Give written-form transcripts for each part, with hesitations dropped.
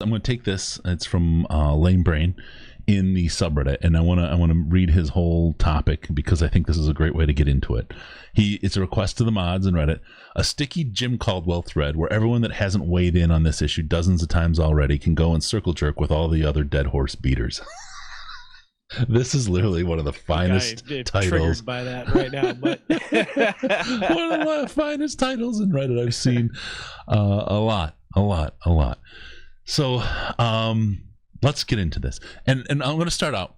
I'm going to take this. It's from Lame Brain in the subreddit, and I want to read his whole topic because I think this is a great way to get into it. It's a request to the mods in Reddit, a sticky Jim Caldwell thread where everyone that hasn't weighed in on this issue dozens of times already can go and circle jerk with all the other dead horse beaters. This is literally one of the finest titles. Triggered by that right now, but one of the finest titles in Reddit I've seen. A lot. So, let's get into this, and I'm going to start out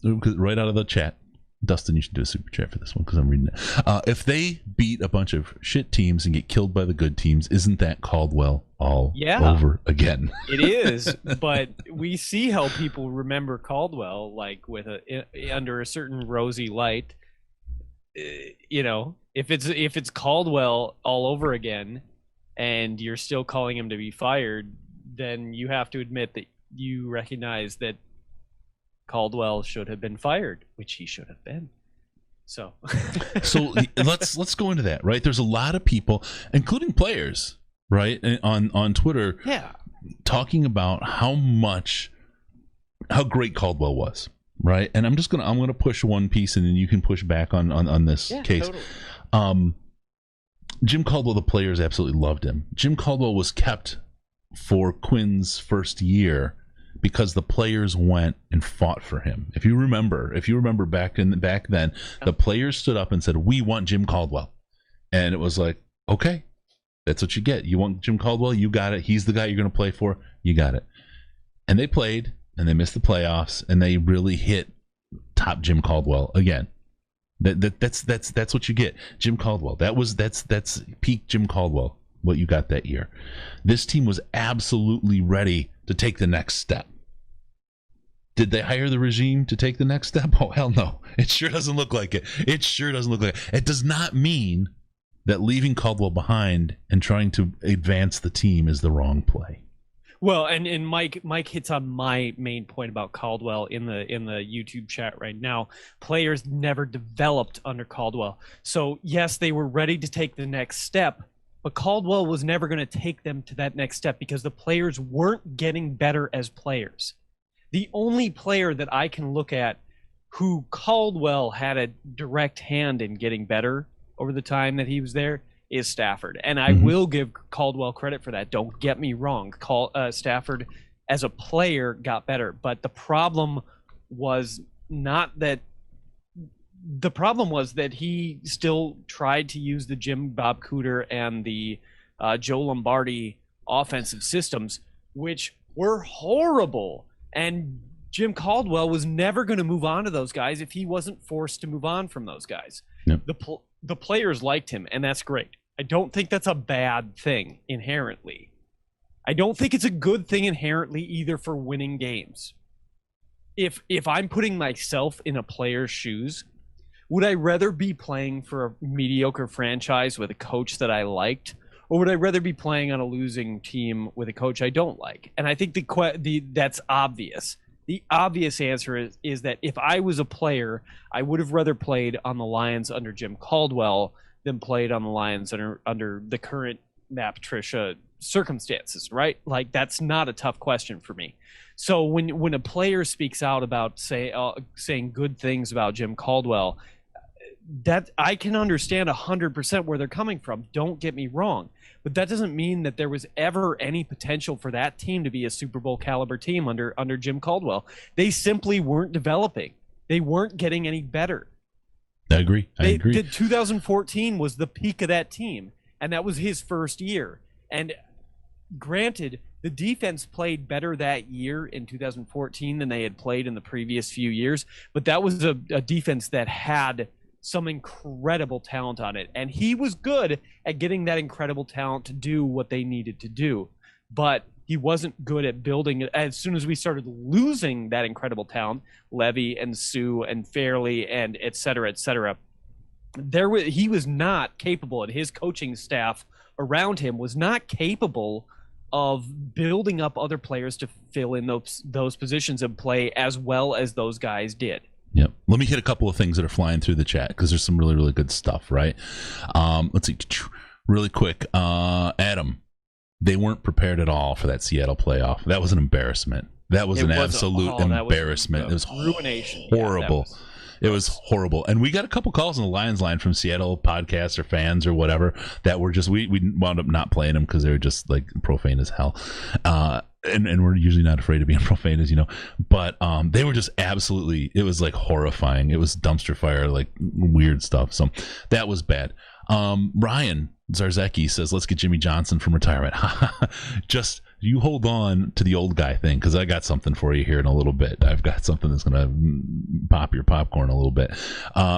right out of the chat. Dustin, you should do a super chat for this one because I'm reading it. If they beat a bunch of shit teams and get killed by the good teams, isn't that Caldwell all over again? It is, but we see how people remember Caldwell, like with under a certain rosy light. If it's Caldwell all over again, and you're still calling him to be fired, then you have to admit that you recognize that Caldwell should have been fired, which he should have been. So let's go into that, right? There's a lot of people, including players, right, on Twitter, talking about how great Caldwell was, right? And I'm gonna push one piece, and then you can push back on this case. Totally. Jim Caldwell, the players absolutely loved him. Jim Caldwell was kept for Quinn's first year because the players went and fought for him. If you remember back then, the players stood up and said, "We want Jim Caldwell," and it was like, okay, that's what you get. You want Jim Caldwell, you got it. He's the guy you're going to play for. You got it. And they played, and they missed the playoffs, and they really hit top Jim Caldwell again. That's what you get, Jim Caldwell. That's peak Jim Caldwell. What you got that year. This team was absolutely ready to take the next step. Did they hire the regime to take the next step? Oh, hell no. It sure doesn't look like it. It does not mean that leaving Caldwell behind and trying to advance the team is the wrong play. Well, and Mike hits on my main point about Caldwell in the YouTube chat right now. Players never developed under Caldwell. So, yes, they were ready to take the next step, but Caldwell was never going to take them to that next step because the players weren't getting better as players. The only player that I can look at who Caldwell had a direct hand in getting better over the time that he was there is Stafford. And I will give Caldwell credit for that. Don't get me wrong. Stafford as a player got better. But the problem was that he still tried to use the Jim Bob Cooter and the Joe Lombardi offensive systems, which were horrible. And Jim Caldwell was never going to move on to those guys if he wasn't forced to move on from those guys. Yep. The players liked him, and that's great. I don't think that's a bad thing inherently. I don't think it's a good thing inherently either for winning games. If I'm putting myself in a player's shoes, would I rather be playing for a mediocre franchise with a coach that I liked, or would I rather be playing on a losing team with a coach I don't like? And I think that's obvious. The obvious answer is that if I was a player, I would have rather played on the Lions under Jim Caldwell than played on the Lions under the current Matt Patricia circumstances, right? Like, that's not a tough question for me. So when a player speaks out about saying good things about Jim Caldwell, that I can understand 100% where they're coming from. Don't get me wrong. But that doesn't mean that there was ever any potential for that team to be a Super Bowl caliber team under Jim Caldwell. They simply weren't developing. They weren't getting any better. I agree. 2014 was the peak of that team, and that was his first year. And granted, the defense played better that year in 2014 than they had played in the previous few years, but that was a defense that had some incredible talent on it, and he was good at getting that incredible talent to do what they needed to do, but he wasn't good at building it. As soon as we started losing that incredible talent, Levy and Sue and Fairley and et cetera, he was not capable, and his coaching staff around him was not capable of building up other players to fill in those positions and play as well as those guys did. Yep. Let me hit a couple of things that are flying through the chat because there's some really, really good stuff, right? Let's see. Really quick. Adam, they weren't prepared at all for that Seattle playoff. That was an embarrassment. That was an absolute embarrassment. It was ruination. Horrible. It was horrible. And we got a couple calls on the Lions line from Seattle podcasts or fans or whatever that were just, we wound up not playing them because they were just like profane as hell. And we're usually not afraid of being profane, as you know. But they were just absolutely, it was like horrifying. It was dumpster fire, like weird stuff. So that was bad. Ryan Zarzecki says, let's get Jimmy Johnson from retirement. Just you hold on to the old guy thing, because I got something for you here in a little bit. I've got something that's going to pop your popcorn a little bit.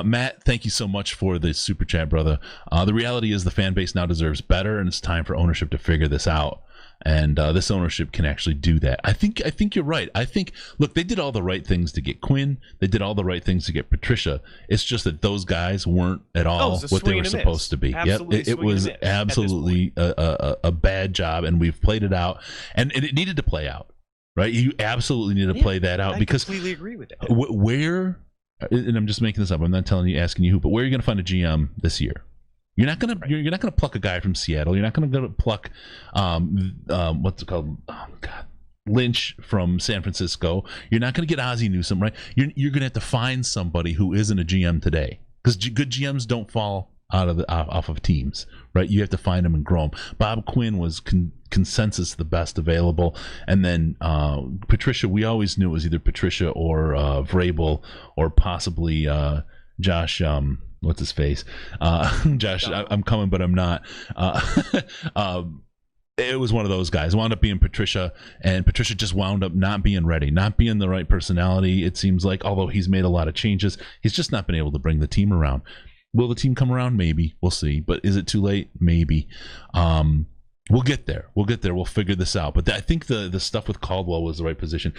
Matt, thank you so much for the super chat, brother. The reality is the fan base now deserves better, and it's time for ownership to figure this out. And this ownership can actually do that. I think you're right. I think, look, they did all the right things to get Quinn. They did all the right things to get Patricia. It's just that those guys weren't at all what they were supposed to be. Yep, it was absolutely a bad job, and we've played it out, and it needed to play out, right? You absolutely need to play that out, because I completely agree with that. Where, and I'm just making this up. I'm not telling you, asking you who, but where are you going to find a GM this year? You're not gonna pluck a guy from Seattle. You're not gonna go to pluck what's it called? Oh God, Lynch from San Francisco. You're not gonna get Ozzie Newsome, right? You're gonna have to find somebody who isn't a GM today, because good GMs don't fall out of off of teams, right? You have to find them and grow them. Bob Quinn was consensus the best available, and then Patricia. We always knew it was either Patricia or Vrabel, or possibly Josh. What's his face? Josh, I'm coming, but I'm not. It was one of those guys. Wound up being Patricia, and Patricia just wound up not being ready, not being the right personality, it seems like, although he's made a lot of changes. He's just not been able to bring the team around. Will the team come around? Maybe. We'll see. But is it too late? Maybe. We'll get there. We'll figure this out. But I think the stuff with Caldwell was the right position.